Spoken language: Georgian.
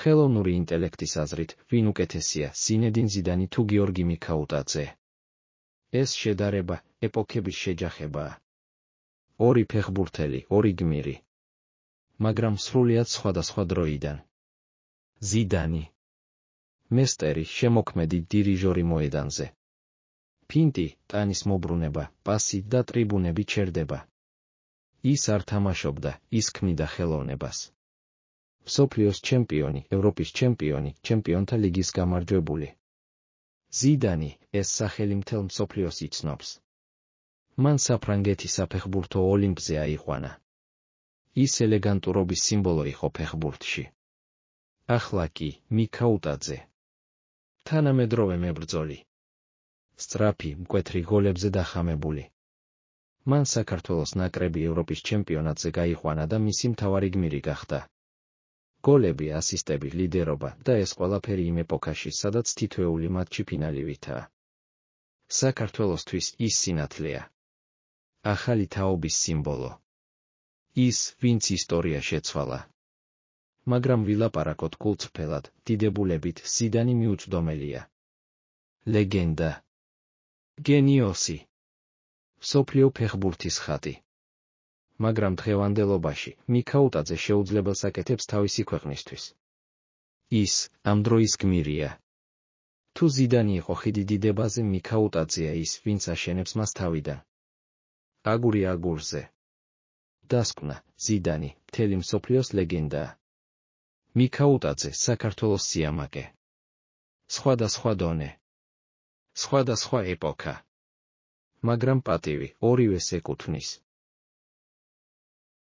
ხელოვნური ინტელექტის აზრით, ვინ უკეთესია, ზინედინ ზიდანი თუ გიორგი მიქაუტაძე? ეს შედარება, ეპოქების შეჯახებაა. ორი ფეხბურთელი, ორი გმირი. მაგრამ სრულიად სხვადასხვა დროიდან. ზიდანი. მესტერი, შემოქმედი დირიჟორი მოედანზე. ფინტი, ტანის მოbrunება, პასი და ტრიბუნები ჩერდება. ის არ თამაშობდა, ის ქმნიდა ხელოვნებას. მსოფლიოს ჩემპიონი, ევროპის ჩემპიონი, ჩემპიონთა ლიგის გამარჯვებული. ზიდანი, ეს სახელი მთელ მსოფლიოს იცნობს. მან საფრანგეთის საფეხბურთო ოლიმპზე აიყვანა. ის ელეგანტურობის სიმბოლო იყო ფეხბურთში. ახლა კი, მიქაუტაძე. თანამედროვე მებრძოლი. სწრაფი, მკვეთრი გოლებზე დახამებული. მან საქართველოს ნაკრები ევროპის ჩემპიონატზე გაიყვანა და მისი მთავარი გმირი გახდა. გოლები, ასისტები, ლიდერობა და ეს ყველაფერი იმ ეპოქაში, სადაც თითოეული მატჩი ფინალივითაა. საქართველოსთვის ის სინათლეა. ახალი თაობის სიმბოლო. ის, ვინც ისტორია შეცვალა. მაგრამ ვილაპარაკოთ კულტფრთელად, დიდებულებით, ზიდანი მიუწვდომელია. ლეგენდა. გენიოსი. მსოფლიო ფეხბურთის ხატი. მაგრამ დღევანდელობაში, მიქაუტაძე შეუძლებელს აკეთებს თავისი ქვეყნისთვის. ის, ამ დროის გმირია. თუ ზიდანი იყო ხიდი დიდებაზე, მიქაუტაძეა ის, ვინც აშენებს მას თავიდან. აგური აგურზე. დასკვნა, ზიდანი, მთელი მსოფლიოს ლეგენდაა. მიქაუტაძე, საქართველოს სიამაყე. სხვადასხვა დონე. სხვადასხვა ეპოქა. მაგრამ პატივი, ორივეს ეკუთვნის.